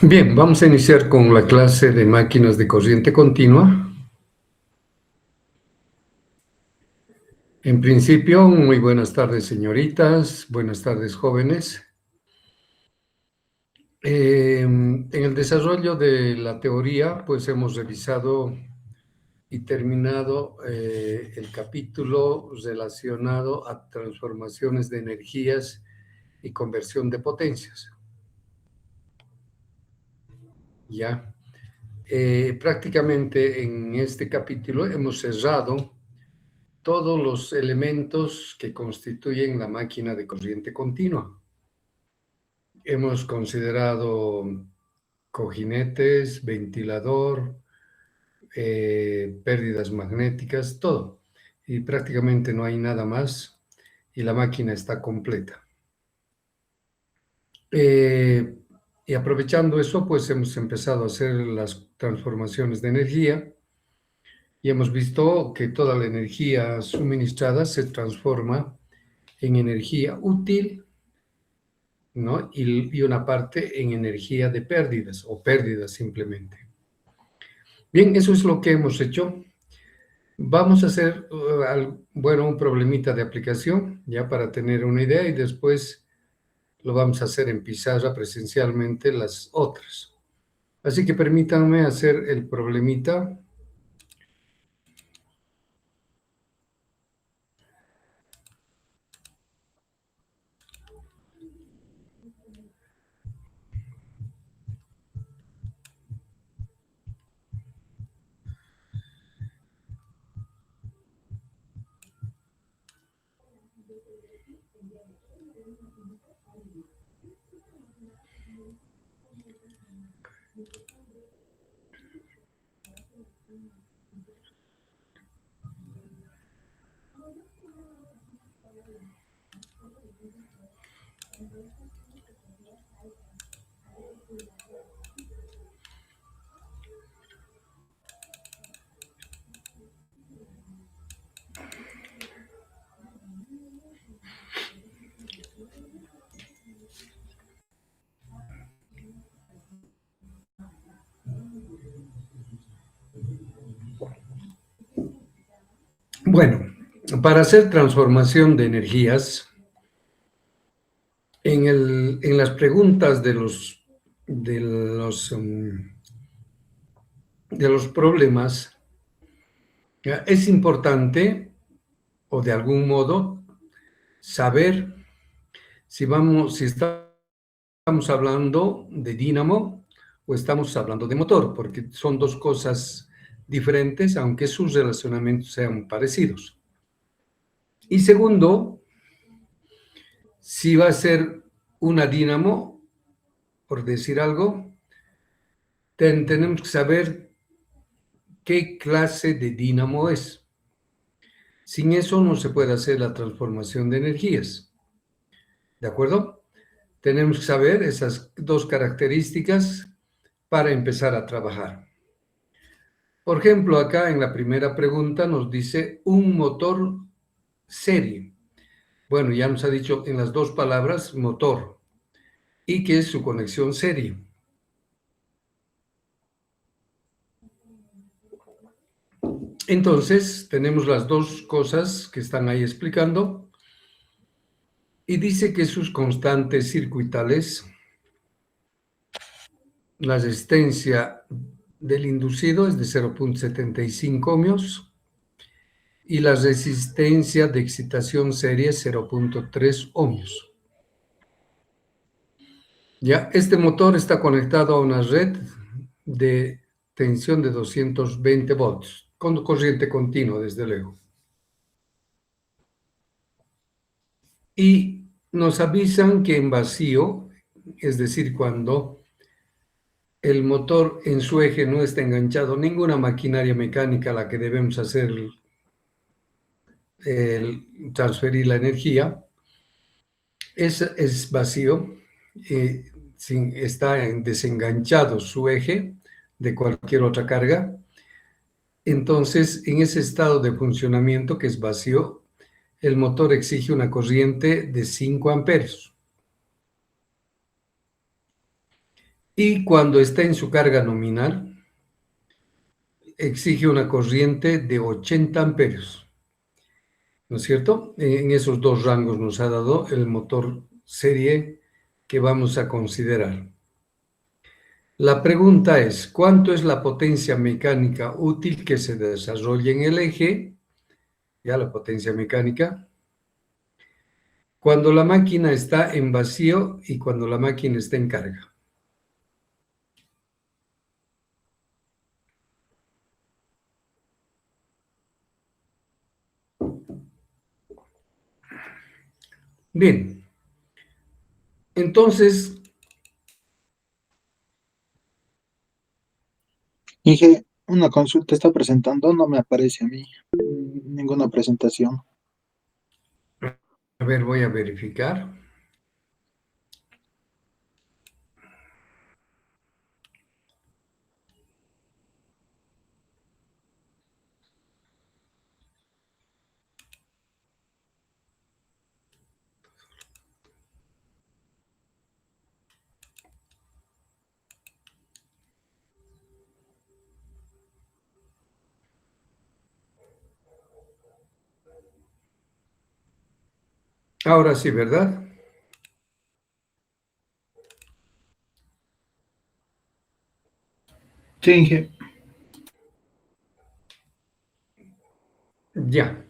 Bien, vamos a iniciar con la clase de máquinas de corriente continua. En principio, muy buenas tardes, señoritas, buenas tardes, jóvenes. En el desarrollo de la teoría, pues hemos revisado y terminado el capítulo relacionado a transformaciones de energías y conversión de potencias. Ya. Prácticamente en este capítulo hemos cerrado todos los elementos que constituyen la máquina de corriente continua. Hemos considerado cojinetes, ventilador, pérdidas magnéticas, todo. Y prácticamente no hay nada más y la máquina está completa. Y aprovechando eso, pues hemos empezado a hacer las transformaciones de energía y hemos visto que toda la energía suministrada se transforma en energía útil, ¿no? Y una parte en energía de pérdidas o pérdidas simplemente. Bien, eso es lo que hemos hecho. Vamos a hacer, bueno, un problemita de aplicación, ya para tener una idea, y después lo vamos a hacer en pizarra presencialmente las otras. Así que permítanme hacer el problemita. Bueno, para hacer transformación de energías, en las preguntas de los problemas, es importante, o de algún modo, saber si estamos hablando de dínamo o estamos hablando de motor, porque son dos cosas diferentes, aunque sus relacionamientos sean parecidos. Y segundo, si va a ser una dínamo, por decir algo, tenemos que saber qué clase de dínamo es. Sin eso no se puede hacer la transformación de energías. ¿De acuerdo? Tenemos que saber esas dos características para empezar a trabajar. Por ejemplo, acá en la primera pregunta nos dice un motor serie. Bueno, ya nos ha dicho en las dos palabras motor y que es su conexión serie. Entonces, tenemos las dos cosas que están ahí explicando y dice que sus constantes circuitales, la resistencia del inducido es de 0,75 ohmios y la resistencia de excitación serie es 0,3 ohmios. Ya, este motor está conectado a una red de tensión de 220 volts, con corriente continua, desde luego. Y nos avisan que en vacío, es decir, cuando el motor en su eje no está enganchado ninguna maquinaria mecánica a la que debemos hacer transferir la energía, es vacío, está desenganchado su eje de cualquier otra carga. Entonces, en ese estado de funcionamiento que es vacío, el motor exige una corriente de 5 amperios. Y cuando está en su carga nominal, exige una corriente de 80 amperios. ¿No es cierto? En esos dos rangos nos ha dado el motor serie que vamos a considerar. La pregunta es, ¿cuánto es la potencia mecánica útil que se desarrolla en el eje? Ya la potencia mecánica. Cuando la máquina está en vacío y cuando la máquina está en carga. Bien, entonces, Dije, una consulta está presentando, no me aparece a mí ninguna presentación. a ver, voy a verificar. Ahora sí, ¿verdad? Sí, Inge. Ya.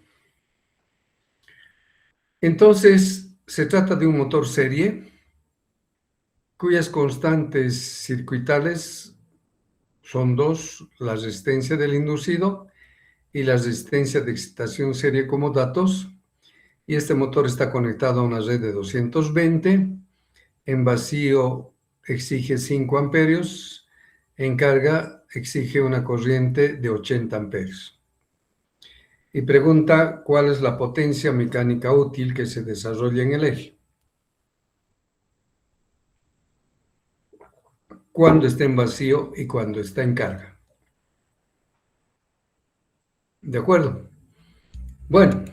Entonces, se trata de un motor serie cuyas constantes circuitales son dos, la resistencia del inducido y la resistencia de excitación serie como datos. Y este motor está conectado a una red de 220. En vacío exige 5 amperios. En carga exige una corriente de 80 amperios. Y pregunta cuál es la potencia mecánica útil que se desarrolla en el eje. Cuando está en vacío y cuando está en carga. ¿De acuerdo? Bueno,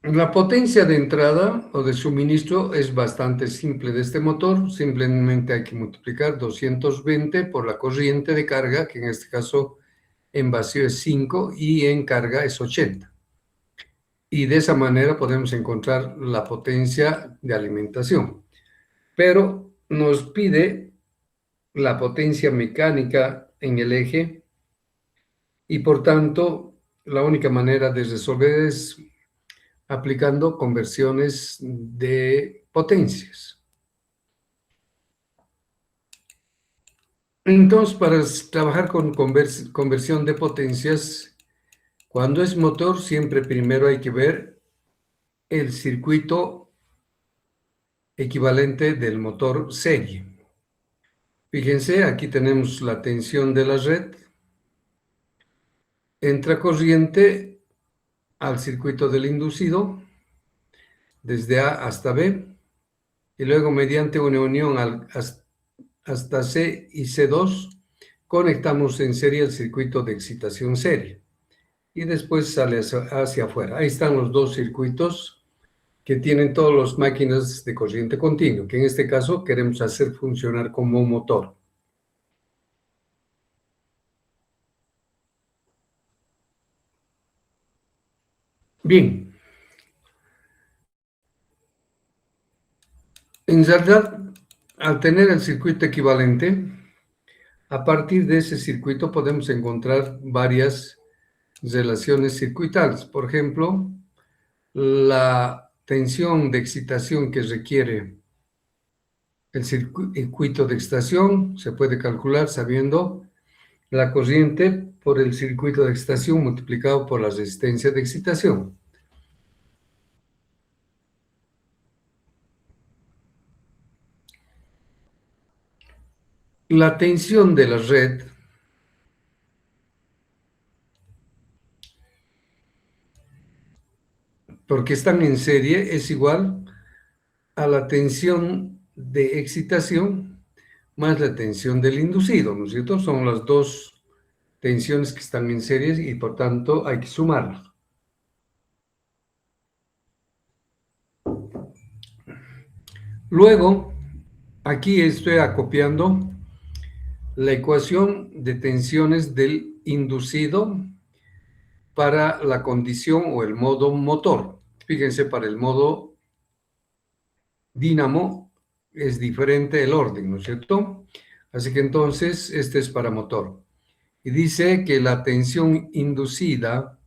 la potencia de entrada o de suministro es bastante simple de este motor. Simplemente hay que multiplicar 220 por la corriente de carga, que en este caso en vacío es 5 y en carga es 80. Y de esa manera podemos encontrar la potencia de alimentación. Pero nos pide la potencia mecánica en el eje y por tanto la única manera de resolver es aplicando conversiones de potencias. Entonces, para trabajar con conversión de potencias, cuando es motor, siempre primero hay que ver el circuito equivalente del motor serie. Fíjense, aquí tenemos la tensión de la red. Entra corriente al circuito del inducido desde A hasta B, y luego mediante una unión hasta C y C2, conectamos en serie el circuito de excitación serie, y después sale hacia afuera. Ahí están los dos circuitos que tienen todas las máquinas de corriente continua, que en este caso queremos hacer funcionar como un motor. Bien, en realidad, al tener el circuito equivalente, a partir de ese circuito podemos encontrar varias relaciones circuitales. Por ejemplo, la tensión de excitación que requiere el circuito de excitación se puede calcular sabiendo la corriente por el circuito de excitación multiplicado por la resistencia de excitación. La tensión de la red porque están en serie es igual a la tensión de excitación más la tensión del inducido, ¿no es cierto? Son las dos tensiones que están en serie y por tanto hay que sumarlas. Luego, aquí estoy acopiando la ecuación de tensiones del inducido para la condición o el modo motor. Fíjense, para el modo dínamo es diferente el orden, ¿no es cierto? Así que entonces, este es para motor. Y dice que la tensión inducida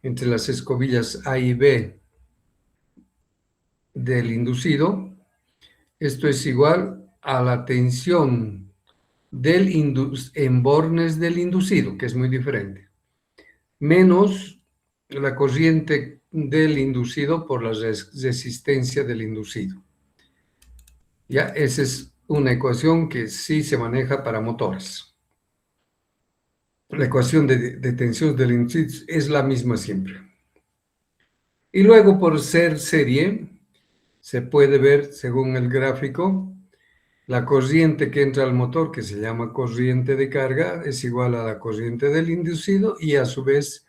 entre las escobillas A y B del inducido, esto es igual a la tensión en bornes del inducido, que es muy diferente, menos la corriente del inducido por la resistencia del inducido. Ya, esa es una ecuación que sí se maneja para motores. La ecuación de tensión del inducido es la misma siempre. Y luego, por ser serie, se puede ver, según el gráfico, la corriente que entra al motor, que se llama corriente de carga, es igual a la corriente del inducido y a su vez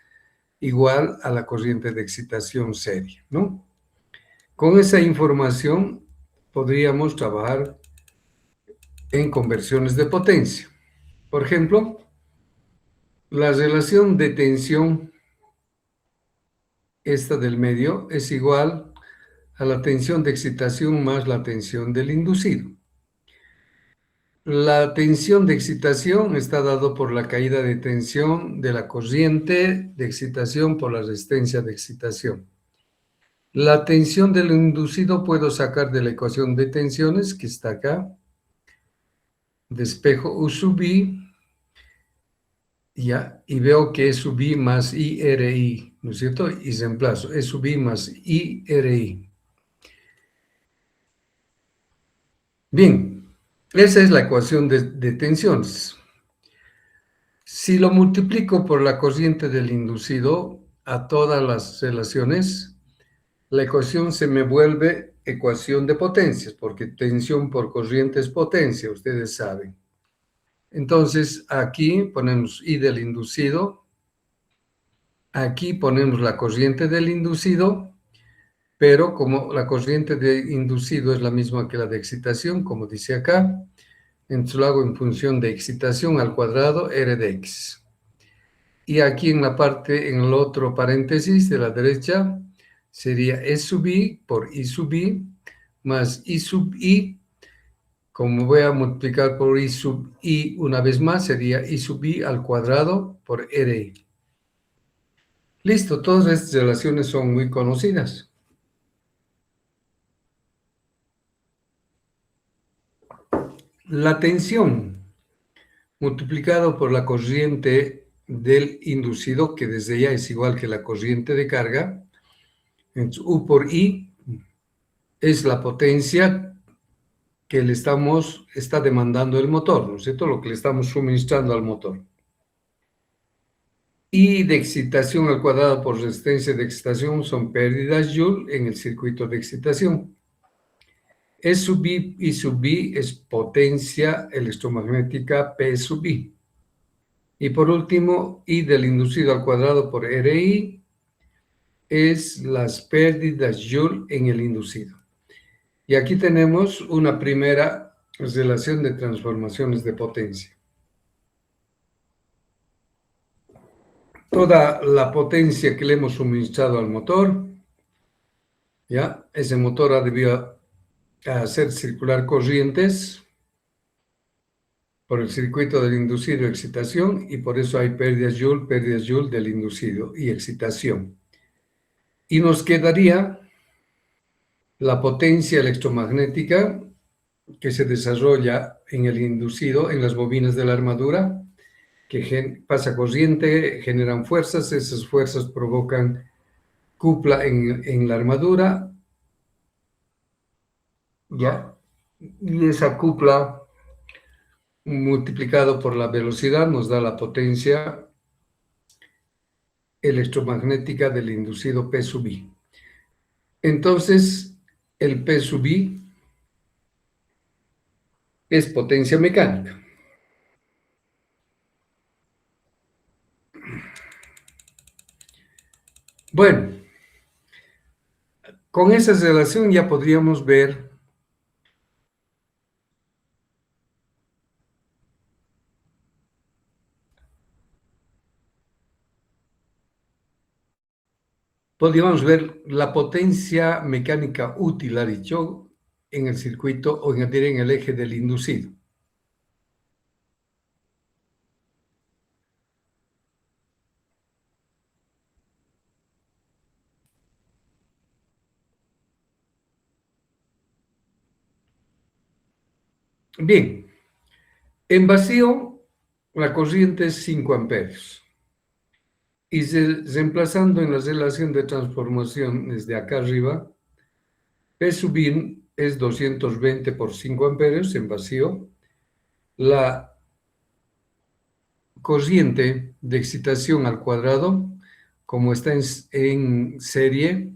igual a la corriente de excitación serie, ¿no? Con esa información podríamos trabajar en conversiones de potencia. Por ejemplo, la relación de tensión, esta del medio, es igual a la tensión de excitación más la tensión del inducido. La tensión de excitación está dado por la caída de tensión de la corriente de excitación por la resistencia de excitación. La tensión del inducido puedo sacar de la ecuación de tensiones, que está acá, despejo U sub I, ya, y veo que E sub I más IRI, ¿no es cierto? Y reemplazo E sub I más IRI. Bien, esa es la ecuación de tensiones. Si lo multiplico por la corriente del inducido a todas las relaciones, la ecuación se me vuelve ecuación de potencias, porque tensión por corriente es potencia, ustedes saben. Entonces, aquí ponemos I del inducido, aquí ponemos la corriente del inducido, pero como la corriente de inducido es la misma que la de excitación, como dice acá, entonces lo hago en función de excitación al cuadrado R de X. Y aquí en la parte, en el otro paréntesis de la derecha, sería E sub I por I sub I más I sub I. Como voy a multiplicar por I sub I una vez más, sería I sub I al cuadrado por RI. Listo, todas estas relaciones son muy conocidas. La tensión multiplicado por la corriente del inducido, que desde ya es igual que la corriente de carga, entonces U por I es la potencia que está demandando el motor, ¿no es cierto? Lo que le estamos suministrando al motor. y de excitación al cuadrado por resistencia de excitación son pérdidas Joule en el circuito de excitación. E sub I y sub I es potencia electromagnética P sub I. Y por último, I del inducido al cuadrado por RI es las pérdidas Joule en el inducido. Y aquí tenemos una primera relación de transformaciones de potencia. Toda la potencia que le hemos suministrado al motor, ¿ya? Ese motor ha debido hacer circular corrientes por el circuito del inducido y excitación, y por eso hay pérdidas Joule del inducido y excitación. Y nos quedaría la potencia electromagnética que se desarrolla en el inducido, en las bobinas de la armadura, que pasa corriente, generan fuerzas, esas fuerzas provocan cupla en la armadura, ¿ya? Y esa cupla multiplicado por la velocidad nos da la potencia electromagnética del inducido P sub I. Entonces, el P sub I es potencia mecánica. Bueno, con esa relación ya podríamos ver la potencia mecánica útil, ha dicho, en el circuito o en el eje del inducido. Bien, en vacío la corriente es 5 amperios. Y reemplazando en la relación de transformación desde acá arriba, P sub I es 220 por 5 amperios en vacío. La corriente de excitación al cuadrado, como está en serie,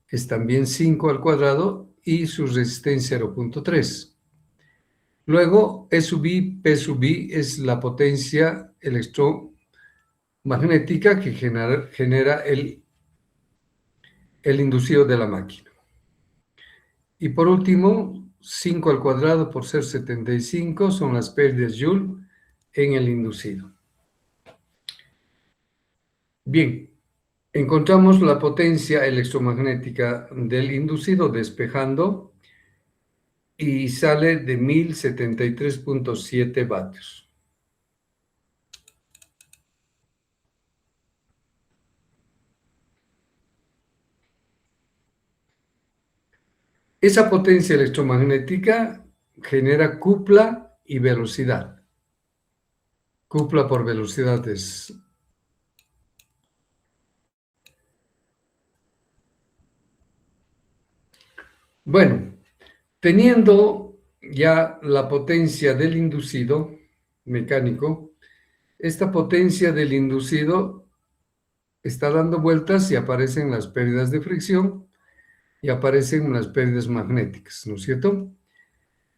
es también 5 al cuadrado y su resistencia 0.3. Luego, E sub I, P sub I es la potencia electromagnética que genera el inducido de la máquina. Y por último, 5 al cuadrado por ser 75 son las pérdidas Joule en el inducido. Bien, encontramos la potencia electromagnética del inducido despejando y sale de 1073.7 vatios. Esa potencia electromagnética genera cupla y velocidad. Cupla por velocidades. Bueno, teniendo ya la potencia del inducido mecánico, esta potencia del inducido está dando vueltas y aparecen las pérdidas de fricción y aparecen las pérdidas magnéticas, ¿no es cierto?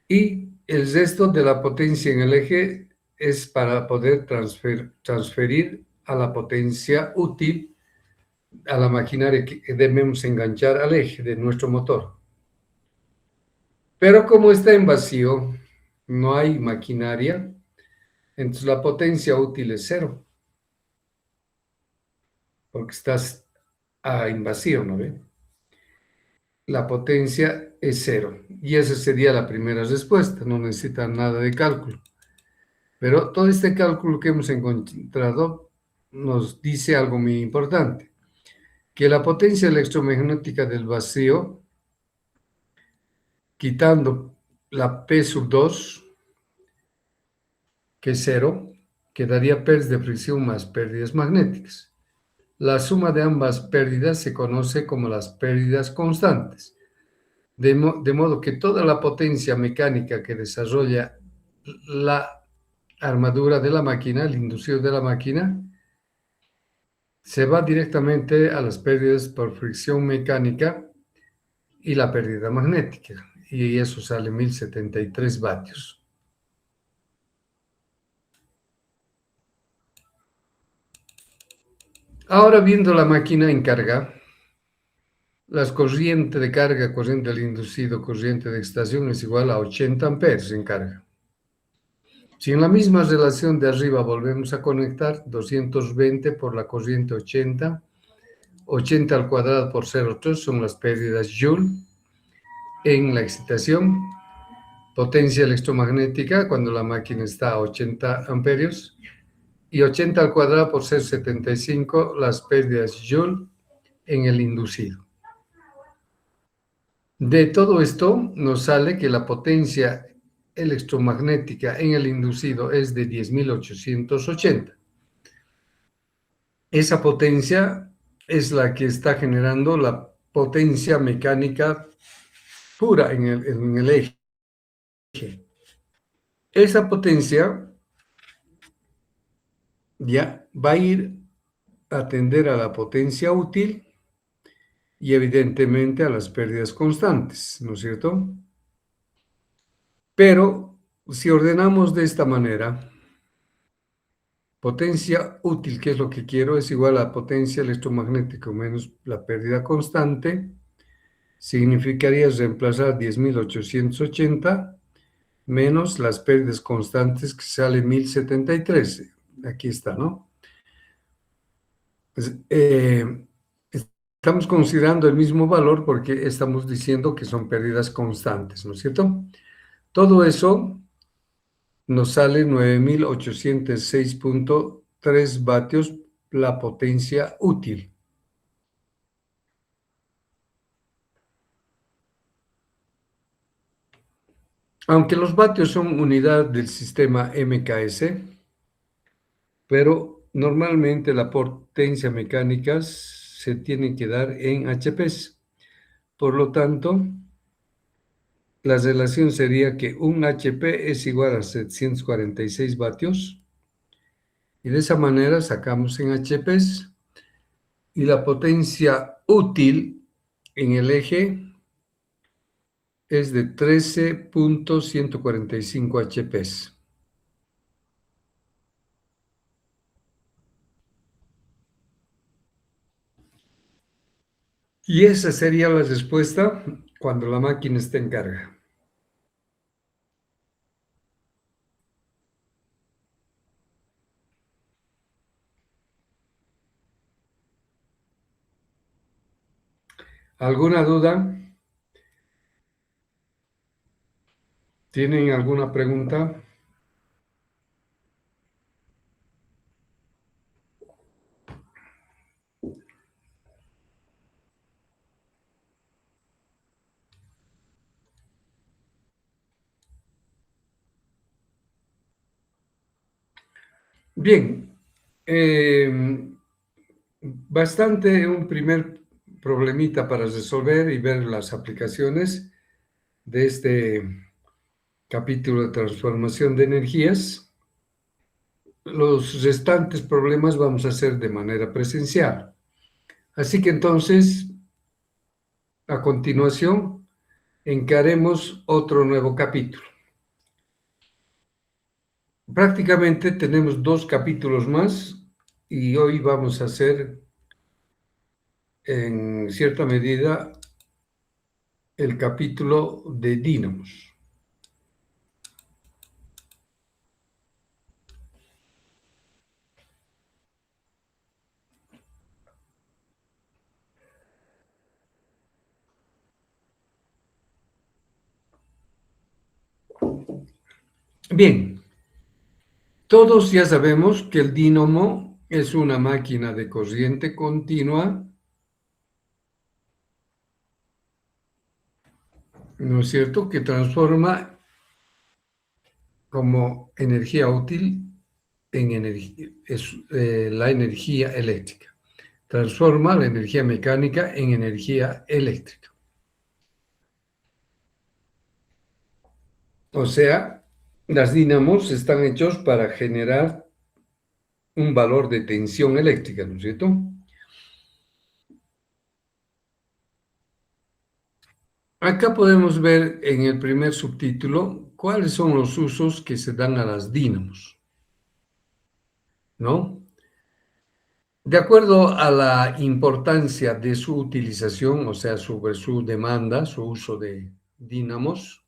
Y el resto de la potencia en el eje es para poder transferir a la potencia útil a la maquinaria que debemos enganchar al eje de nuestro motor. Pero como está en vacío, no hay maquinaria, entonces la potencia útil es cero, porque estás en vacío, ¿no ve? La potencia es cero. Y esa sería la primera respuesta, no necesita nada de cálculo. Pero todo este cálculo que hemos encontrado nos dice algo muy importante, que la potencia electromagnética del vacío, quitando la P sub 2, que es cero, quedaría pérdidas de fricción más pérdidas magnéticas. La suma de ambas pérdidas se conoce como las pérdidas constantes, de modo que toda la potencia mecánica que desarrolla la armadura de la máquina, el inducido de la máquina, se va directamente a las pérdidas por fricción mecánica y la pérdida magnética, y eso sale 1073 vatios. Ahora viendo la máquina en carga, la corriente de carga, corriente del inducido, corriente de excitación es igual a 80 amperes en carga. Si en la misma relación de arriba volvemos a conectar, 220 por la corriente 80, 80 al cuadrado por 0,3 son las pérdidas Joule en la excitación, potencia electromagnética cuando la máquina está a 80 amperios, y 80 al cuadrado por 0,75 las pérdidas Joule en el inducido. De todo esto nos sale que la potencia electromagnética en el inducido es de 10.880. Esa potencia es la que está generando la potencia mecánica pura en el eje. Esa potencia ya va a ir a atender a la potencia útil y evidentemente a las pérdidas constantes, ¿no es cierto? Pero si ordenamos de esta manera, potencia útil, que es lo que quiero, es igual a potencia electromagnética menos la pérdida constante, significaría reemplazar 10.880 menos las pérdidas constantes, que sale 1073. Aquí está, ¿no? Pues, estamos considerando el mismo valor porque estamos diciendo que son pérdidas constantes, ¿no es cierto? Todo eso nos sale 9.806.3 vatios la potencia útil. Aunque los vatios son unidad del sistema MKS, pero normalmente la potencia mecánica se tiene que dar en HPs. Por lo tanto, la relación sería que un HP es igual a 746 vatios, y de esa manera sacamos en HPs, y la potencia útil en el eje es de 13.145 HPs. Y esa sería la respuesta cuando la máquina esté en carga. ¿Alguna duda? ¿Tienen alguna pregunta? Bien, bastante un primer problemita para resolver y ver las aplicaciones de este capítulo de transformación de energías. Los restantes problemas vamos a hacer de manera presencial. Así que entonces, a continuación, encaremos otro nuevo capítulo. Prácticamente tenemos 2 capítulos más y hoy vamos a hacer, en cierta medida, el capítulo de dínamos. Bien, todos ya sabemos que el dínamo es una máquina de corriente continua, ¿no es cierto?, que transforma como energía útil en la energía eléctrica. Transforma la energía mecánica en energía eléctrica. O sea, las dínamos están hechos para generar un valor de tensión eléctrica, ¿no es cierto? Acá podemos ver en el primer subtítulo cuáles son los usos que se dan a las dínamos, ¿no? De acuerdo a la importancia de su utilización, o sea, sobre su demanda, su uso de dínamos,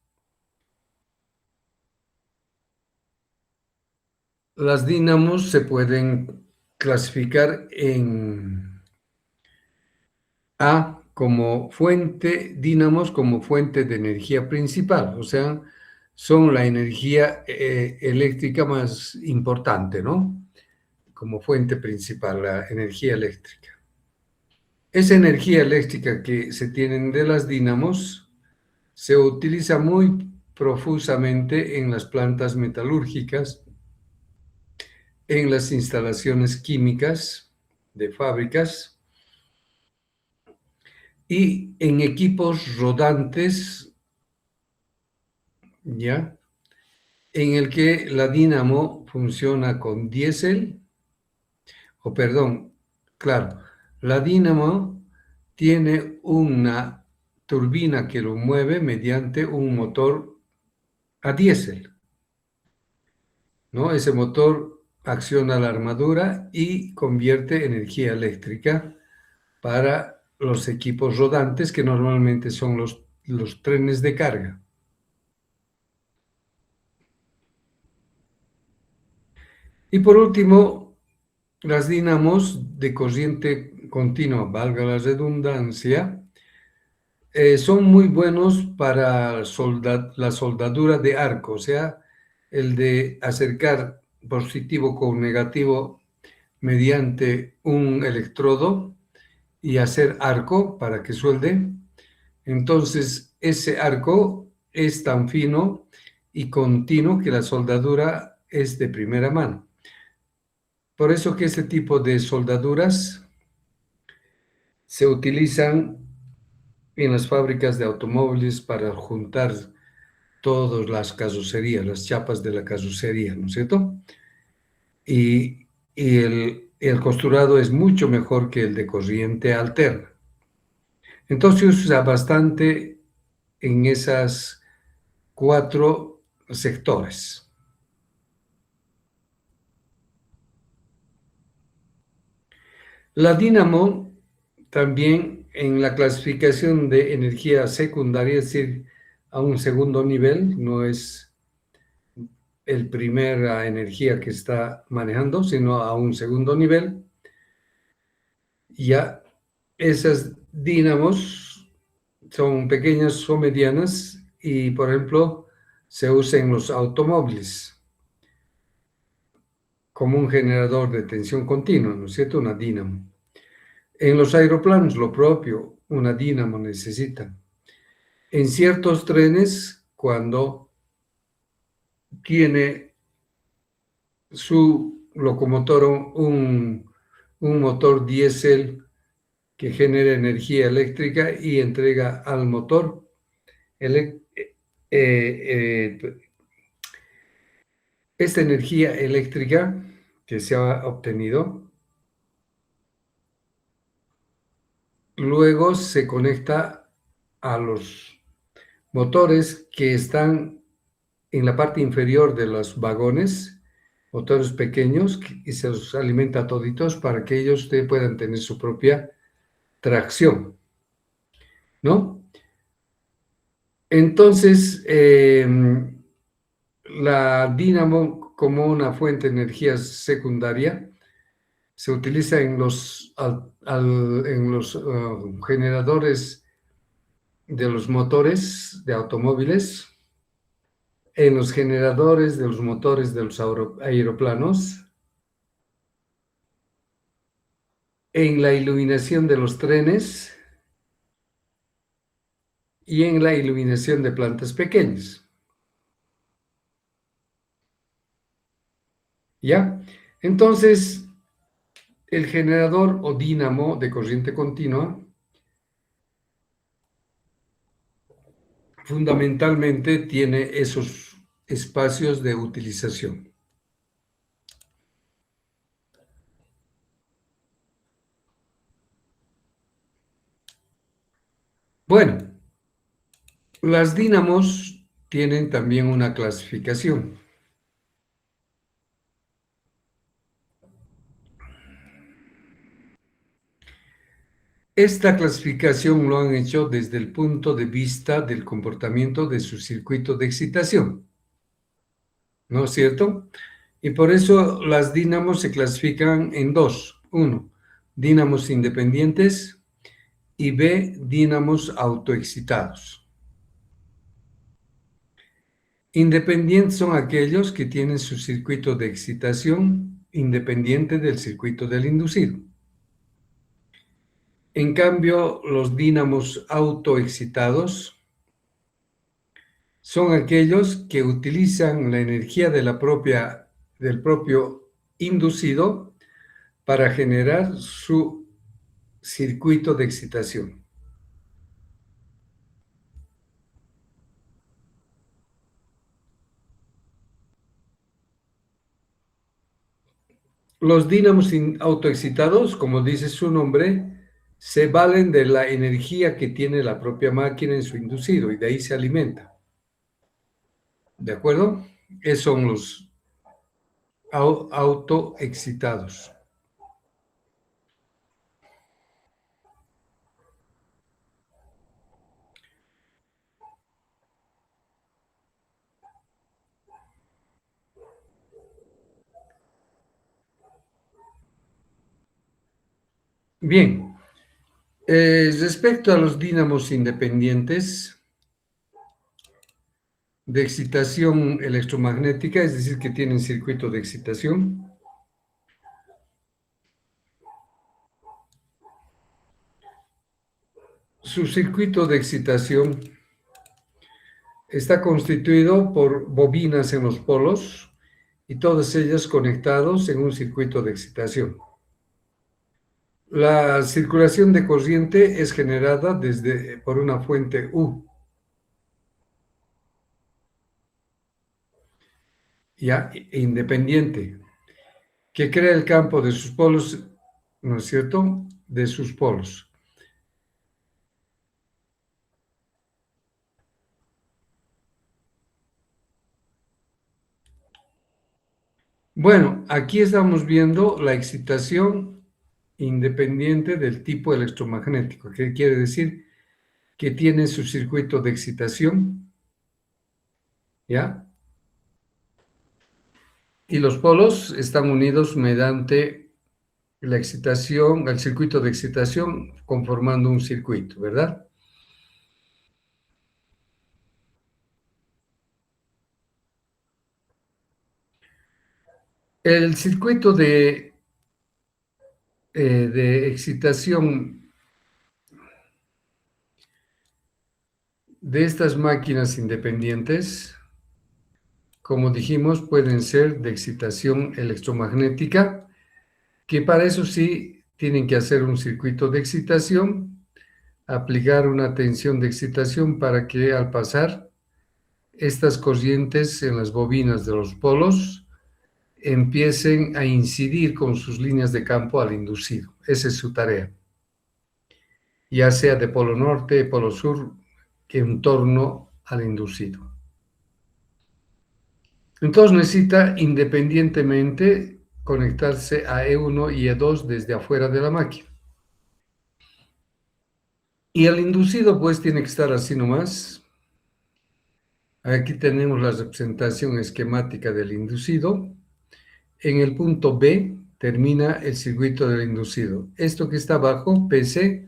las dínamos se pueden clasificar en A como fuente, dínamos como fuente de energía principal, o sea, son la energía eléctrica más importante, ¿no? Como fuente principal, la energía eléctrica. Esa energía eléctrica que se tienen de las dínamos se utiliza muy profusamente en las plantas metalúrgicas, en las instalaciones químicas de fábricas y en equipos rodantes, ¿ya? En el que la dínamo funciona con diésel, o perdón, claro, la dínamo tiene una turbina que lo mueve mediante un motor a diésel, ¿no? Ese motor acciona la armadura y convierte energía eléctrica para los equipos rodantes que normalmente son los trenes de carga. Y por último, las dinamos de corriente continua, valga la redundancia, son muy buenos para la soldadura de arco, o sea, el de acercar positivo con negativo mediante un electrodo y hacer arco para que suelde. Entonces, ese arco es tan fino y continuo que la soldadura es de primera mano. Por eso que este tipo de soldaduras se utilizan en las fábricas de automóviles para juntar todas las carrocerías, las chapas de la carrocería, ¿no es cierto? Y el costurado es mucho mejor que el de corriente alterna. Entonces se usa bastante en esas cuatro sectores. La dínamo también en la clasificación de energía secundaria, es decir, a un segundo nivel, no es el primera energía que está manejando, sino a un segundo nivel. Ya esas dínamos son pequeñas o medianas y, por ejemplo, se usa en los automóviles como un generador de tensión continua, ¿no es cierto? Una dínamo. En los aeroplanos, lo propio, una dínamo necesita. En ciertos trenes, cuando tiene su locomotor un motor diésel que genera energía eléctrica y entrega al motor esta energía eléctrica que se ha obtenido, luego se conecta a los motores que están en la parte inferior de los vagones, motores pequeños, y se los alimenta a toditos para que ellos puedan tener su propia tracción, ¿no? Entonces, la dínamo como una fuente de energía secundaria se utiliza en los generadores de los motores de automóviles, en los generadores de los motores de los aeroplanos, en la iluminación de los trenes y en la iluminación de plantas pequeñas. ¿Ya? Entonces, el generador o dínamo de corriente continua fundamentalmente tiene esos espacios de utilización. Bueno, Las dínamos tienen también una clasificación. Esta clasificación lo han hecho desde el punto de vista del comportamiento de su circuito de excitación, ¿no es cierto? Y por eso las dínamos se clasifican en dos. Uno, dínamos independientes y B, dínamos autoexcitados. Independientes son aquellos que tienen su circuito de excitación independiente del circuito del inducido. En cambio, los dínamos autoexcitados son aquellos que utilizan la energía del propio inducido para generar su circuito de excitación. Los dínamos autoexcitados, como dice su nombre, se valen de la energía que tiene la propia máquina en su inducido y de ahí se alimenta. ¿De acuerdo? Esos son los autoexcitados. Bien, respecto a los dínamos independientes de excitación electromagnética, es decir, que tienen circuito de excitación, su circuito de excitación está constituido por bobinas en los polos y todas ellas conectados en un circuito de excitación. La circulación de corriente es generada por una fuente U, ya independiente, que crea el campo de sus polos, ¿no es cierto?, de sus polos. Bueno, aquí estamos viendo la excitación independiente del tipo electromagnético, que quiere decir que tiene su circuito de excitación, ¿ya? Y los polos están unidos mediante la excitación, el circuito de excitación, conformando un circuito, ¿verdad? El circuito de excitación de estas máquinas independientes, como dijimos, pueden ser de excitación electromagnética, que para eso sí tienen que hacer un circuito de excitación, aplicar una tensión de excitación para que al pasar estas corrientes en las bobinas de los polos empiecen a incidir con sus líneas de campo al inducido. Esa es su tarea, ya sea de polo norte, polo sur, en torno al inducido. Entonces necesita independientemente conectarse a E1 y E2 desde afuera de la máquina. Y el inducido pues tiene que estar así nomás. Aquí tenemos la representación esquemática del inducido. En el punto B termina el circuito del inducido. Esto que está abajo, PC,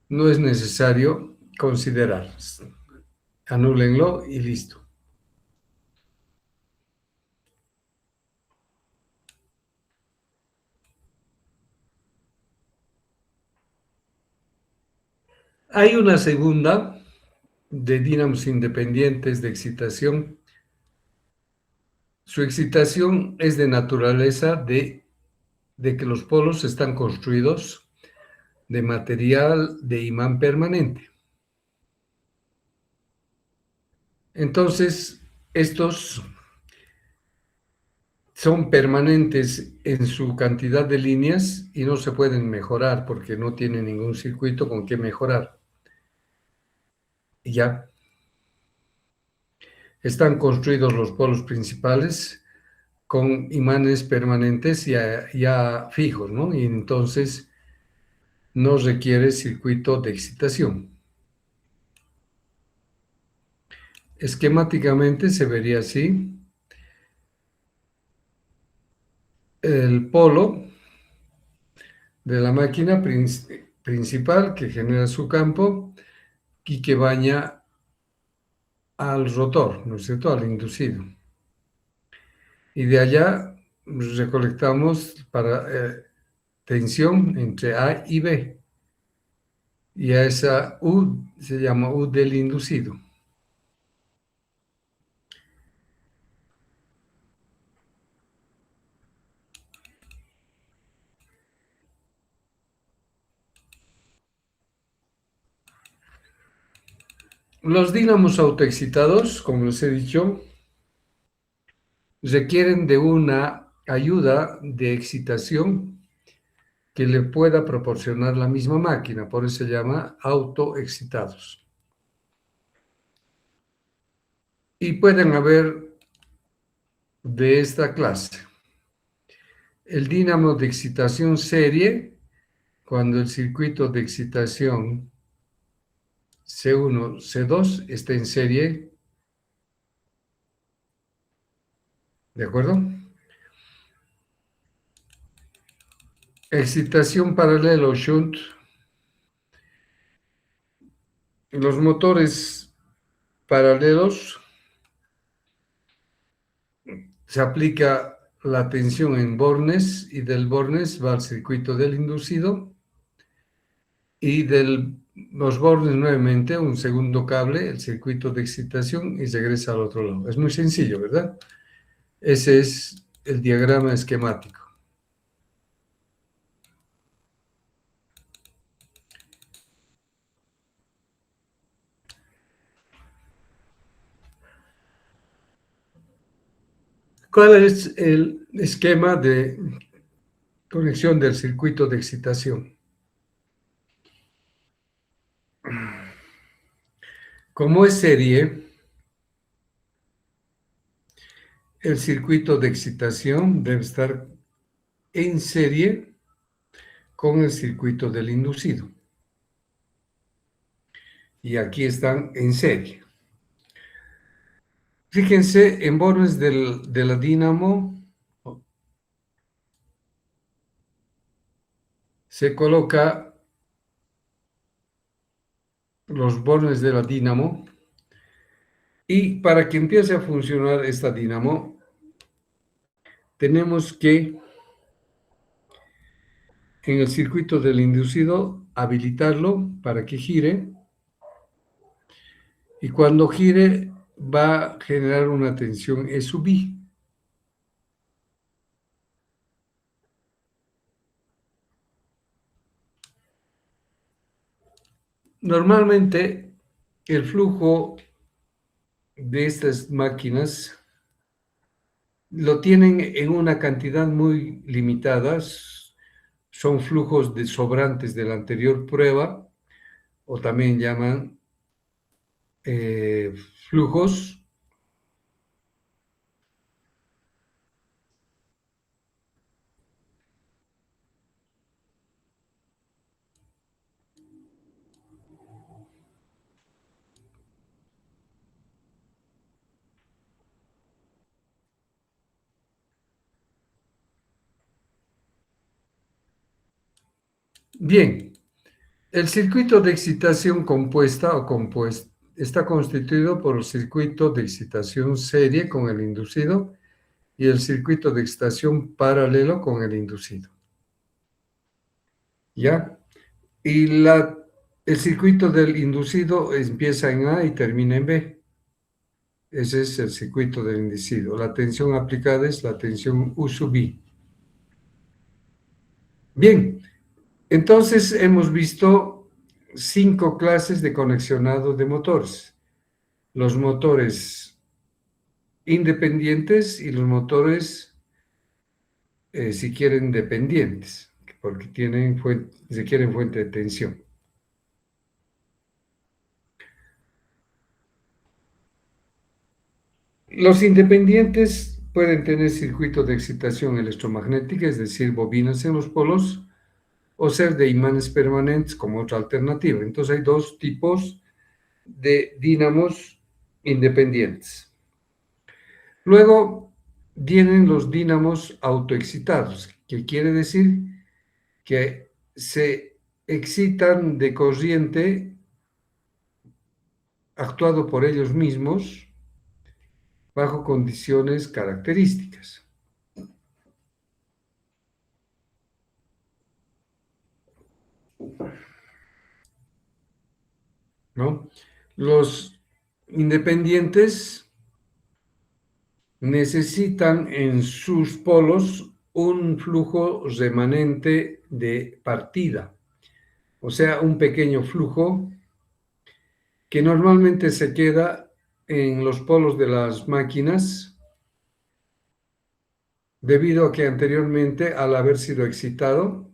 no es necesario considerar. Anúlenlo y listo. Hay una segunda de dínamos independientes de excitación. Su excitación es de naturaleza de que los polos están construidos de material de imán permanente. Entonces, estos son permanentes en su cantidad de líneas y no se pueden mejorar porque no tienen ningún circuito con que mejorar. Ya están construidos los polos principales con imanes permanentes ya fijos, ¿no? Y entonces no requiere circuito de excitación. Esquemáticamente se vería así. El polo de la máquina principal que genera su campo y que baña al rotor, ¿no es cierto?, al inducido. Y de allá recolectamos para tensión entre A y B. Y a esa U se llama U del inducido. Los dínamos autoexcitados, como les he dicho, requieren de una ayuda de excitación que le pueda proporcionar la misma máquina, por eso se llama autoexcitados. Y pueden haber de esta clase. El dínamo de excitación serie, cuando el circuito de excitación C1, C2 está en serie, ¿de acuerdo? Excitación paralelo shunt. Los motores paralelos se aplica la tensión en bornes y del bornes va al circuito del inducido y de los bornes nuevamente un segundo cable, el circuito de excitación y regresa al otro lado. Es muy sencillo, ¿verdad? Ese es el diagrama esquemático. ¿Cuál es el esquema de conexión del circuito de excitación? Como es serie, el circuito de excitación debe estar en serie con el circuito del inducido. Y aquí están en serie. Fíjense, en bornes de la dínamo se coloca los bornes de la dínamo y para que empiece a funcionar esta dínamo tenemos que en el circuito del inducido habilitarlo para que gire y cuando gire va a generar una tensión E sub I. Normalmente el flujo de estas máquinas lo tienen en una cantidad muy limitada, son flujos de sobrantes de la anterior prueba o también llaman flujos. Bien, el circuito de excitación compuesta o compuesto está constituido por el circuito de excitación serie con el inducido y el circuito de excitación paralelo con el inducido. ¿Ya? Y el circuito del inducido empieza en A y termina en B. Ese es el circuito del inducido. La tensión aplicada es la tensión U sub I. Bien, entonces hemos visto 5 clases de conexionado de motores. Los motores independientes y los motores, si quieren, dependientes, porque requieren fuente de tensión. Los independientes pueden tener circuitos de excitación electromagnética, es decir, bobinas en los polos, o ser de imanes permanentes como otra alternativa. Entonces hay dos tipos de dínamos independientes. Luego vienen los dínamos autoexcitados, que quiere decir que se excitan de corriente actuado por ellos mismos bajo condiciones características, ¿no? Los independientes necesitan en sus polos un flujo remanente de partida, o sea, un pequeño flujo que normalmente se queda en los polos de las máquinas debido a que anteriormente, al haber sido excitado,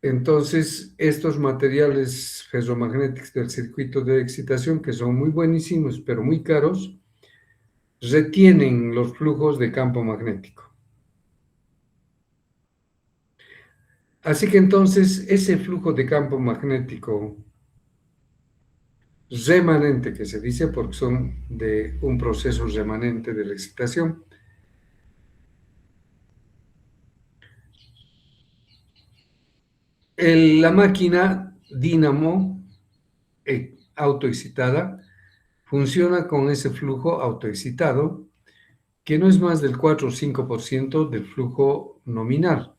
entonces estos materiales ferromagnéticos del circuito de excitación, que son muy buenísimos pero muy caros, retienen los flujos de campo magnético. Así que entonces ese flujo de campo magnético remanente, que se dice porque son de un proceso remanente de la excitación, la máquina dínamo autoexcitada funciona con ese flujo autoexcitado, que no es más del 4 o 5% del flujo nominal.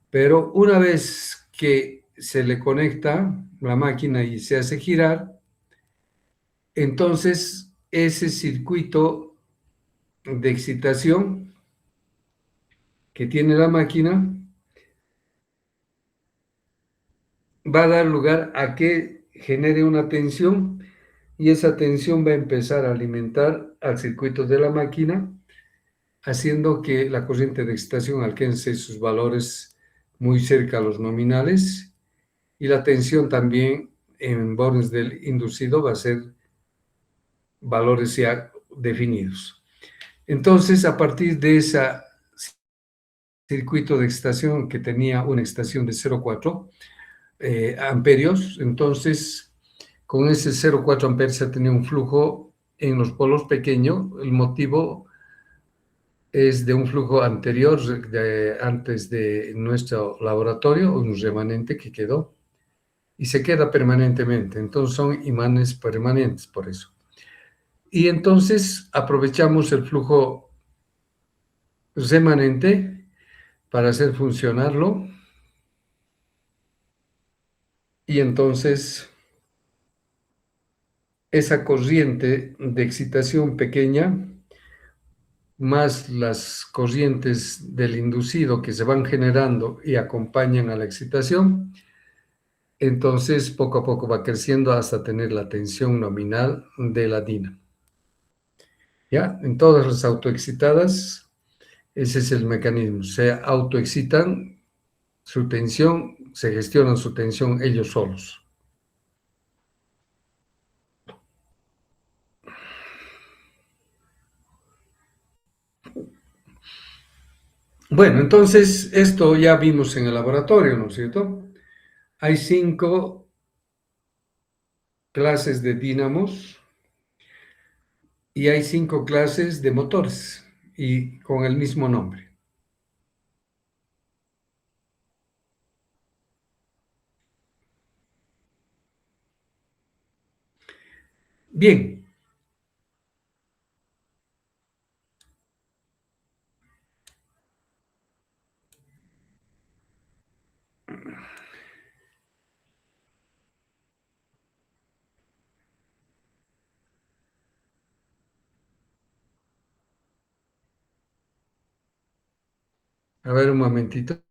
Pero una vez que se le conecta la máquina y se hace girar, entonces ese circuito de excitación que tiene la máquina va a dar lugar a que genere una tensión y esa tensión va a empezar a alimentar al circuito de la máquina, haciendo que la corriente de excitación alcance sus valores muy cerca a los nominales y la tensión también en bornes del inducido va a ser valores ya definidos. Entonces, a partir de ese circuito de excitación que tenía una excitación de 0,4 amperios, entonces con ese 0,4 amperios se tenía un flujo en los polos pequeño. El motivo es de un flujo anterior, antes de nuestro laboratorio, un remanente que quedó y se queda permanentemente. Entonces son imanes permanentes por eso. Y entonces aprovechamos el flujo remanente para hacer funcionarlo y entonces esa corriente de excitación pequeña más las corrientes del inducido que se van generando y acompañan a la excitación, entonces poco a poco va creciendo hasta tener la tensión nominal de la dina. ¿Ya? En todas las autoexcitadas, ese es el mecanismo. Se autoexcitan su tensión, se gestionan su tensión ellos solos. Bueno, entonces esto ya vimos en el laboratorio, ¿no es cierto? Hay 5 clases de dínamos y hay 5 clases de motores y con el mismo nombre. Bien, a ver un momentito.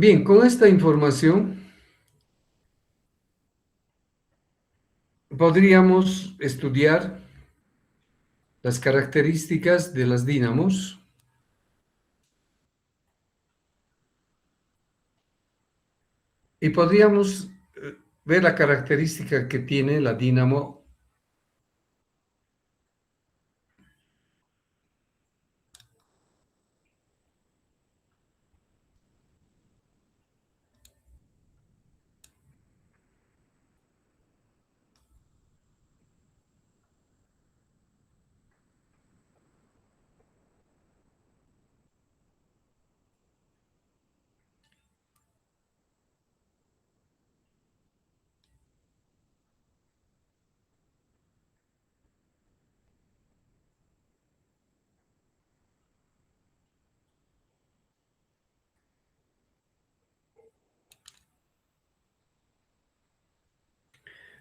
Bien, con esta información podríamos estudiar las características de las dínamos y podríamos ver la característica que tiene la dínamo.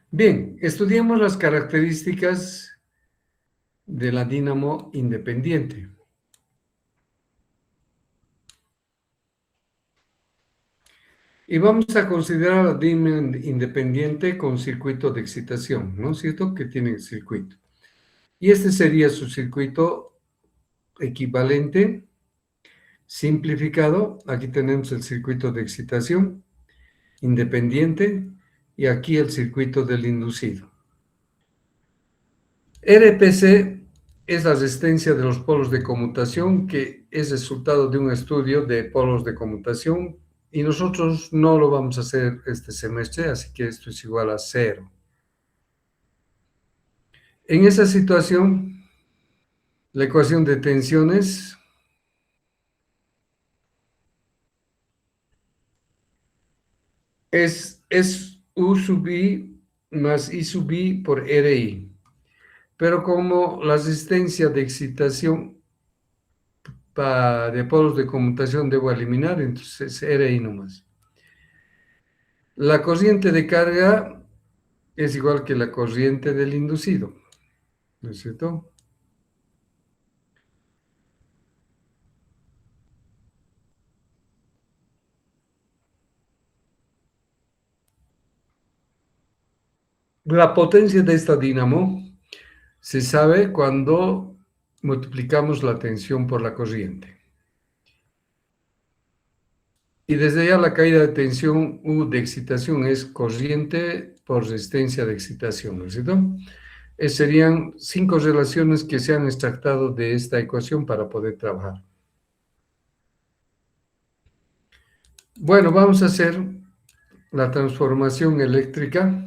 Bien, estudiamos las características de la dínamo independiente. Y vamos a considerar la dínamo independiente con circuito de excitación, ¿no es cierto? Que tiene circuito. Y este sería su circuito equivalente, simplificado. Aquí tenemos el circuito de excitación independiente y aquí el circuito del inducido. RPC es la resistencia de los polos de conmutación, que es resultado de un estudio de polos de conmutación, y nosotros no lo vamos a hacer este semestre, así que esto es igual a 0. En esa situación, la ecuación de tensiones es U sub I más I sub I por RI. Pero como la resistencia de excitación de polos de conmutación debo eliminar, entonces RI nomás. La corriente de carga es igual que la corriente del inducido, ¿no es cierto? La potencia de esta dínamo se sabe cuando multiplicamos la tensión por la corriente. Y desde ya la caída de tensión U de excitación es corriente por resistencia de excitación, ¿no es cierto? Serían 5 relaciones que se han extractado de esta ecuación para poder trabajar. Bueno, vamos a hacer la transformación eléctrica,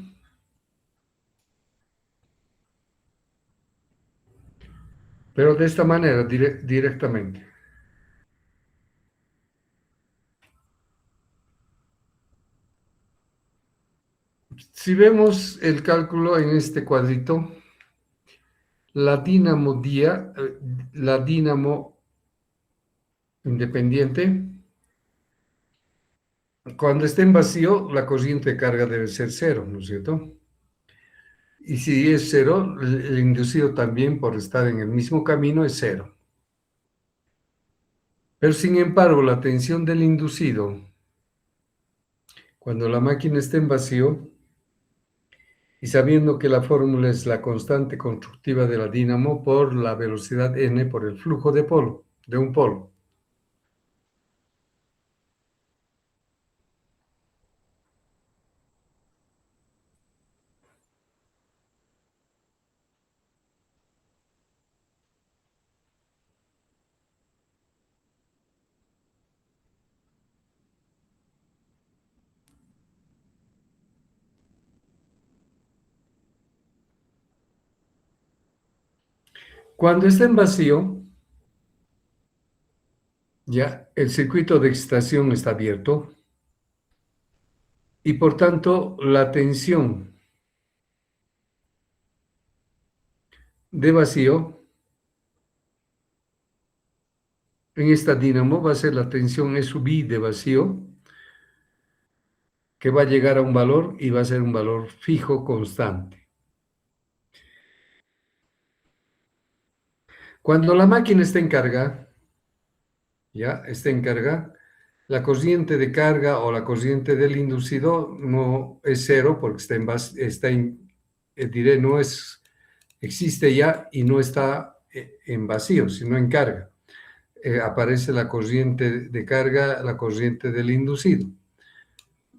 pero de esta manera, directamente. Si vemos el cálculo en este cuadrito, la la dínamo independiente, cuando esté en vacío, la corriente de carga debe ser 0, ¿no es cierto? Y si es 0, el inducido también, por estar en el mismo camino, es 0. Pero sin embargo, la tensión del inducido, cuando la máquina esté en vacío, y sabiendo que la fórmula es la constante constructiva de la dínamo por la velocidad n por el flujo de un polo. Cuando está en vacío, ya el circuito de excitación está abierto y por tanto la tensión de vacío en esta dínamo va a ser la tensión E sub I de vacío, que va a llegar a un valor y va a ser un valor fijo constante. Cuando la máquina está en carga, ya está en carga, La corriente de carga o la corriente del inducido no es cero porque diré, no es, existe ya y no está en vacío, sino en carga. Aparece la corriente de carga, la corriente del inducido.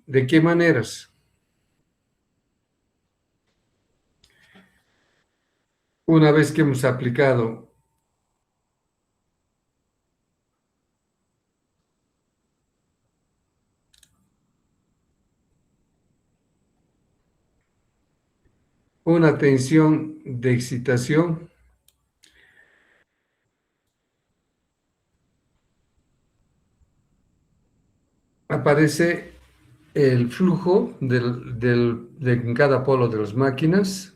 ¿De qué maneras? Una vez que hemos aplicado una tensión de excitación, aparece el flujo de cada polo de las máquinas.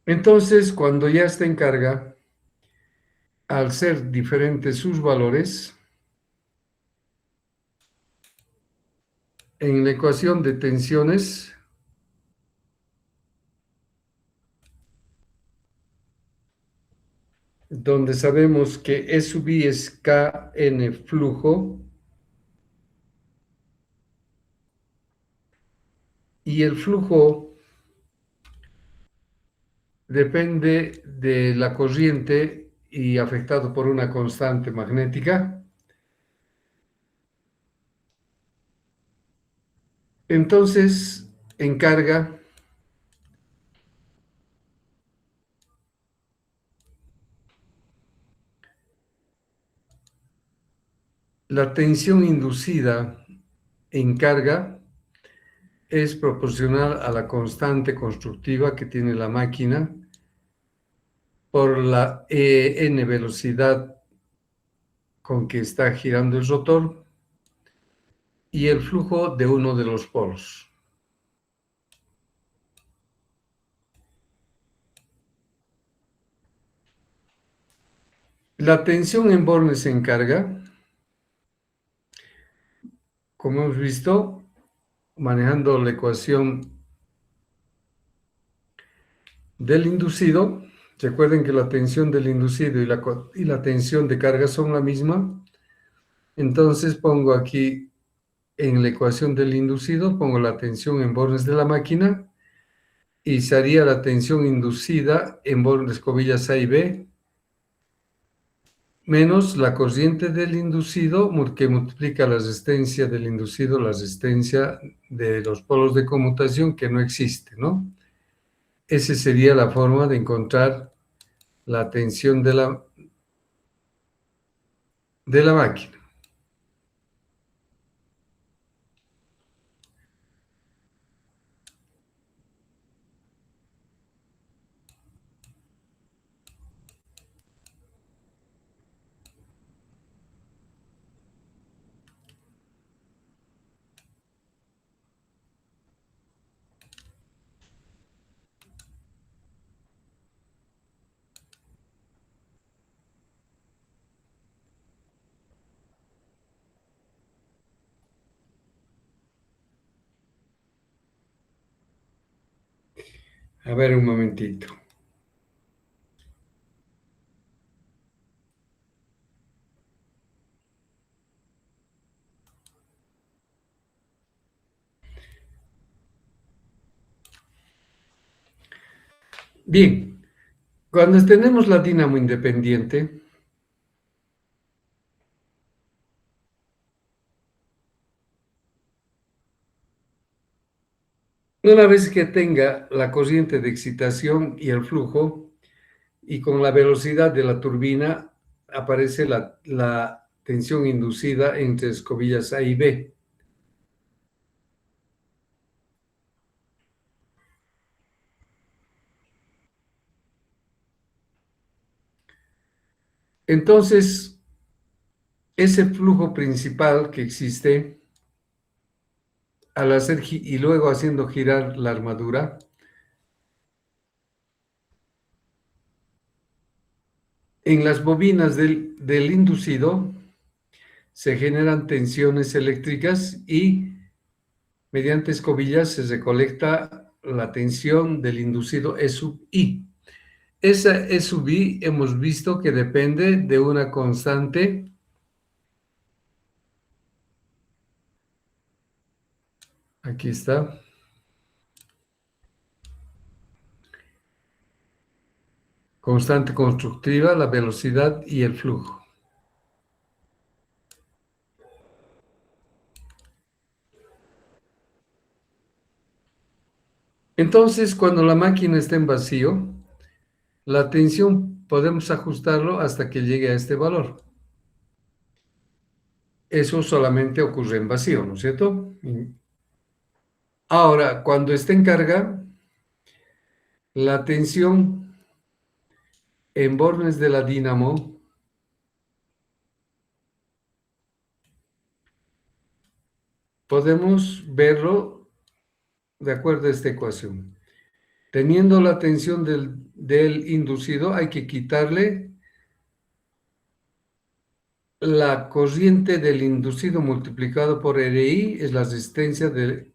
Entonces, cuando ya está en carga, al ser diferentes sus valores, en la ecuación de tensiones, donde sabemos que E sub I es Kn flujo, y el flujo depende de la corriente y afectado por una constante magnética. Entonces, en carga, la tensión inducida en carga es proporcional a la constante constructiva que tiene la máquina por la n velocidad con que está girando el rotor y el flujo de uno de los polos. La tensión en bornes en carga, como hemos visto, manejando la ecuación del inducido, recuerden que la tensión del inducido y la tensión de carga son la misma, entonces pongo aquí en la ecuación del inducido, pongo la tensión en bornes de la máquina y sería la tensión inducida en bornes escobillas A y B menos la corriente del inducido que multiplica la resistencia del inducido, la resistencia de los polos de conmutación que no existe, ¿no? Esa sería la forma de encontrar la tensión de la máquina. A ver un momentito. Bien, cuando tenemos la dínamo independiente, una vez que tenga la corriente de excitación y el flujo, y con la velocidad de la turbina, aparece la tensión inducida entre escobillas A y B. Entonces, ese flujo principal que existe al hacer y luego haciendo girar la armadura, en las bobinas del inducido se generan tensiones eléctricas y mediante escobillas se recolecta la tensión del inducido E sub I. Esa E sub I hemos visto que depende de una constante, aquí está, constante constructiva, la velocidad y el flujo. Entonces, cuando la máquina está en vacío, la tensión podemos ajustarlo hasta que llegue a este valor. Eso solamente ocurre en vacío, ¿no es cierto? Ahora, cuando está en carga, la tensión en bornes de la dínamo podemos verlo de acuerdo a esta ecuación. Teniendo la tensión del inducido, hay que quitarle la corriente del inducido multiplicado por RI, es la resistencia de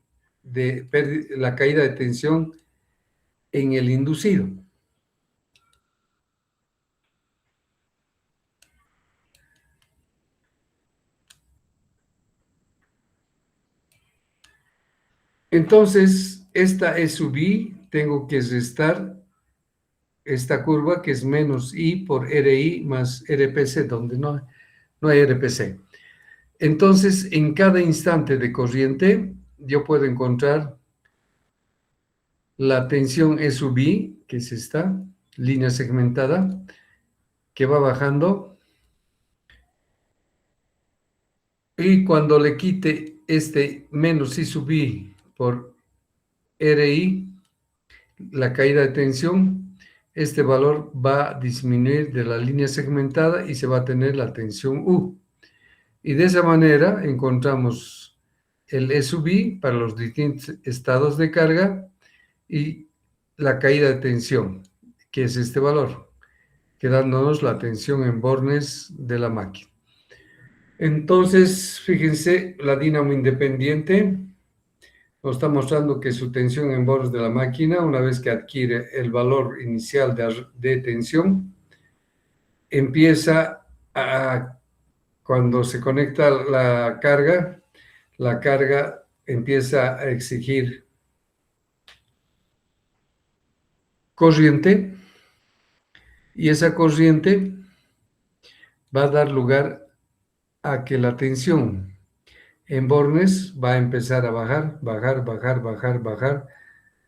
la caída de tensión en el inducido. Entonces, esta E sub I, tengo que restar esta curva que es menos I por RI más RPC, donde no hay RPC. Entonces, en cada instante de corriente, yo puedo encontrar la tensión E sub I, que es esta línea segmentada, que va bajando. Y cuando le quite este menos I sub I por RI, la caída de tensión, este valor va a disminuir de la línea segmentada y se va a tener la tensión U. Y de esa manera encontramos el E sub I para los distintos estados de carga y la caída de tensión, que es este valor, quedándonos la tensión en bornes de la máquina. Entonces, fíjense, la dínamo independiente nos está mostrando que su tensión en bornes de la máquina, una vez que adquiere el valor inicial de tensión, empieza a, cuando se conecta la carga empieza a exigir corriente y esa corriente va a dar lugar a que la tensión en bornes va a empezar a bajar, bajar, bajar, bajar, bajar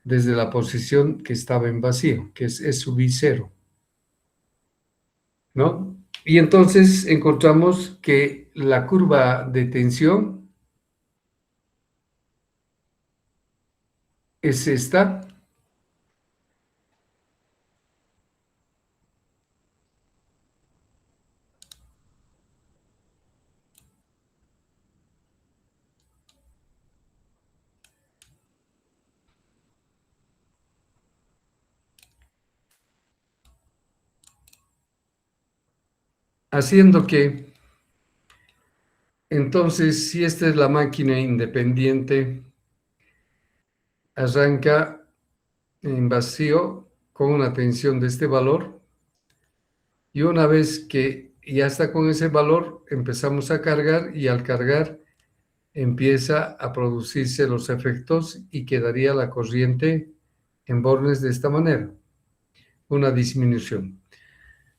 desde la posición que estaba en vacío, que es sub I cero, ¿no? Y entonces encontramos que la curva de tensión es esta, haciendo que, entonces, si esta es la máquina independiente, arranca en vacío con una tensión de este valor y una vez que ya está con ese valor, empezamos a cargar y al cargar empieza a producirse los efectos y quedaría la corriente en bornes de esta manera, una disminución.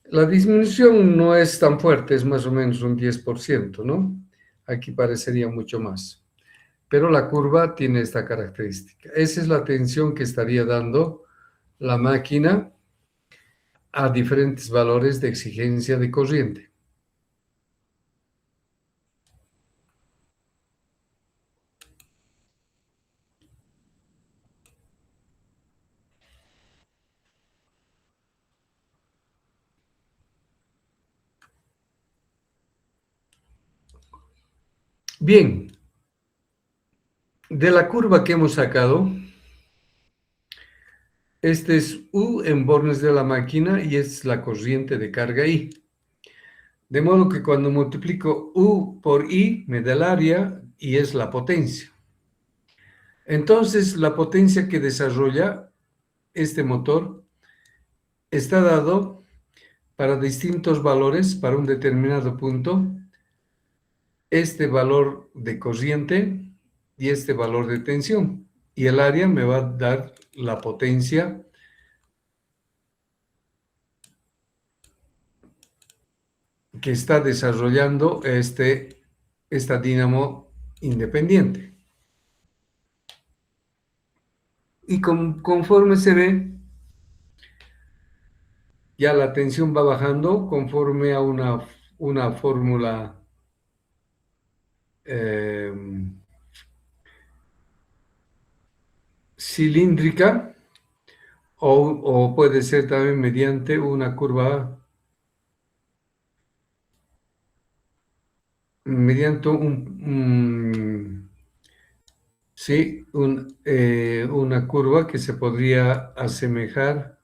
La disminución no es tan fuerte, es más o menos un 10%, ¿no? Aquí parecería mucho más. Pero la curva tiene esta característica. Esa es la tensión que estaría dando la máquina a diferentes valores de exigencia de corriente. Bien, de la curva que hemos sacado, este es U en bornes de la máquina y es la corriente de carga I. De modo que cuando multiplico U por I me da el área y es la potencia. Entonces, la potencia que desarrolla este motor está dado para distintos valores, para un determinado punto, este valor de corriente y este valor de tensión. Y el área me va a dar la potencia que está desarrollando esta dínamo independiente. Y conforme se ve, ya la tensión va bajando conforme a una fórmula cilíndrica o puede ser también mediante una curva, mediante sí, una curva que se podría asemejar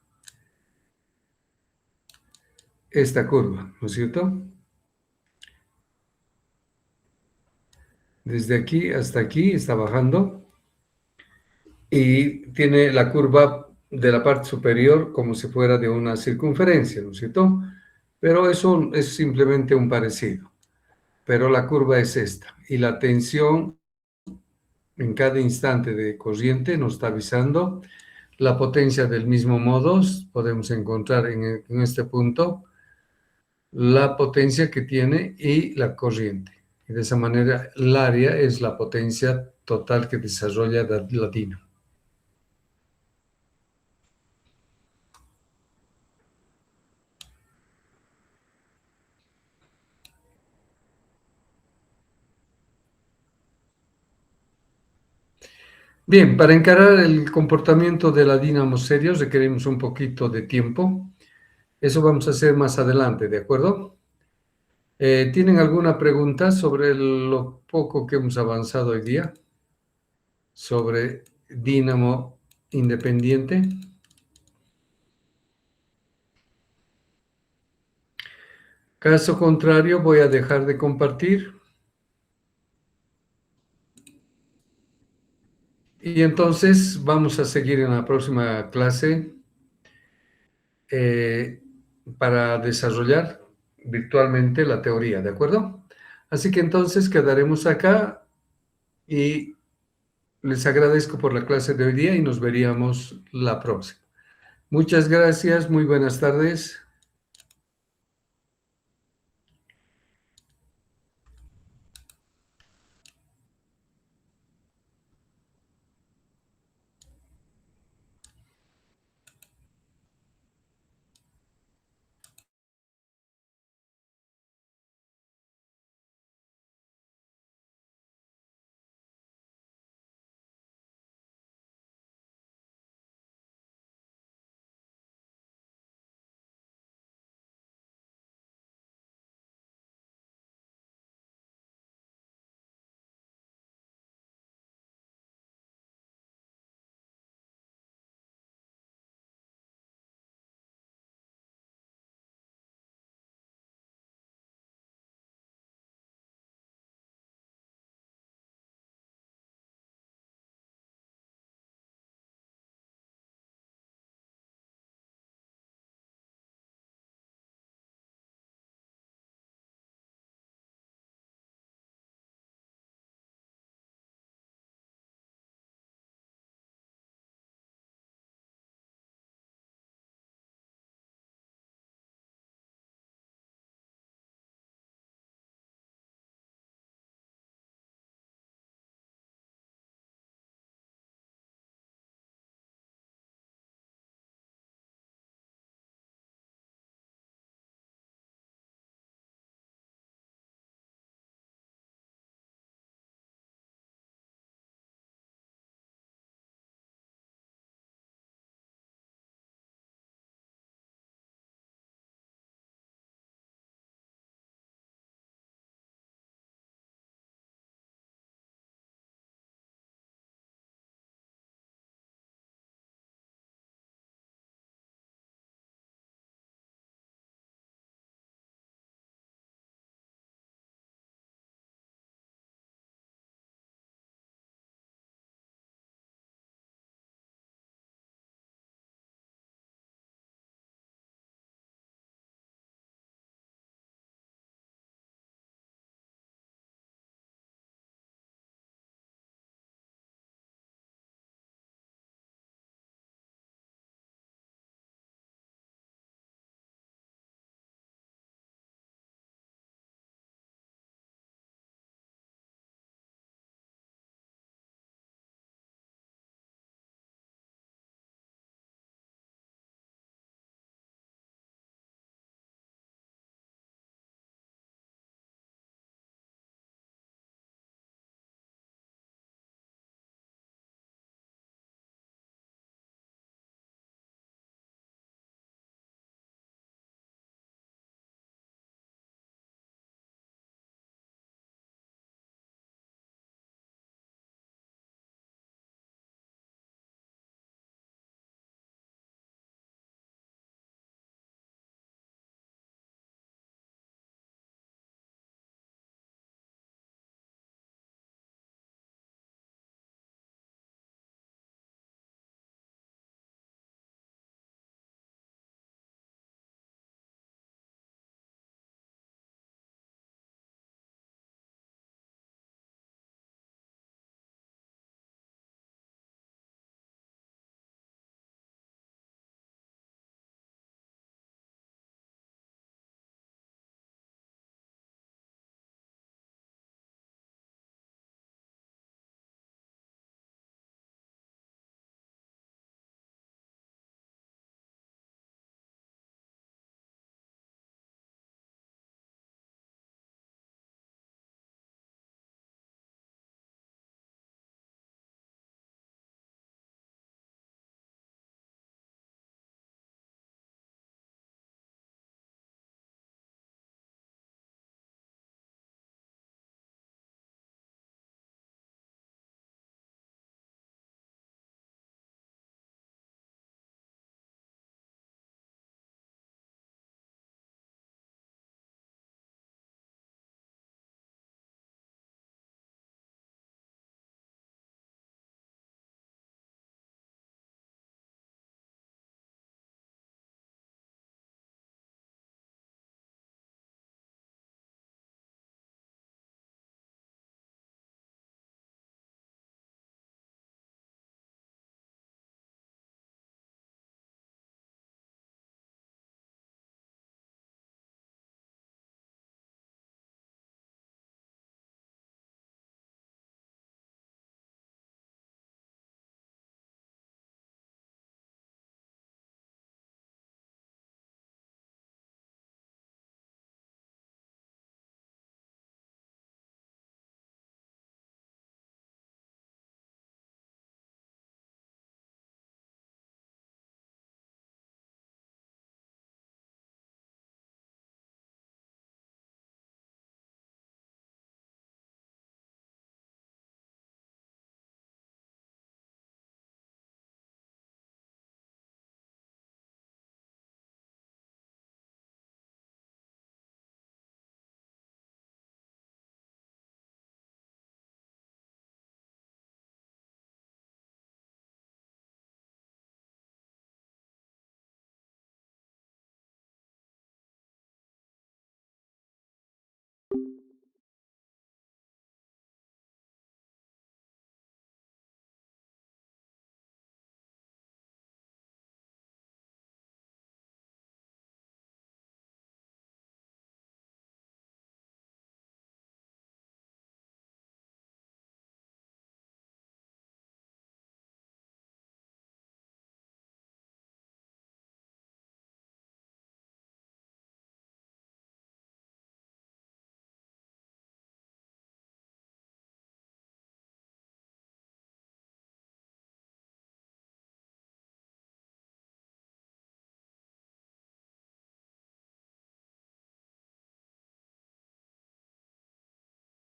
esta curva, ¿no es cierto? Desde aquí hasta aquí está bajando y tiene la curva de la parte superior como si fuera de una circunferencia, ¿no es cierto? Pero eso es simplemente un parecido. Pero la curva es esta y la tensión en cada instante de corriente nos está avisando la potencia del mismo modo. Podemos encontrar en este punto la potencia que tiene y la corriente. Y de esa manera, el área es la potencia total que desarrolla la dínamo. Bien, para encarar el comportamiento de la dínamo serio requerimos un poquito de tiempo. Eso vamos a hacer más adelante, ¿de acuerdo? ¿Tienen alguna pregunta sobre lo poco que hemos avanzado hoy día? Sobre dínamo independiente. Caso contrario, voy a dejar de compartir. Y entonces vamos a seguir en la próxima clase para desarrollar virtualmente la teoría, ¿de acuerdo? Así que entonces quedaremos acá y les agradezco por la clase de hoy día y nos veríamos la próxima. Muchas gracias, muy buenas tardes.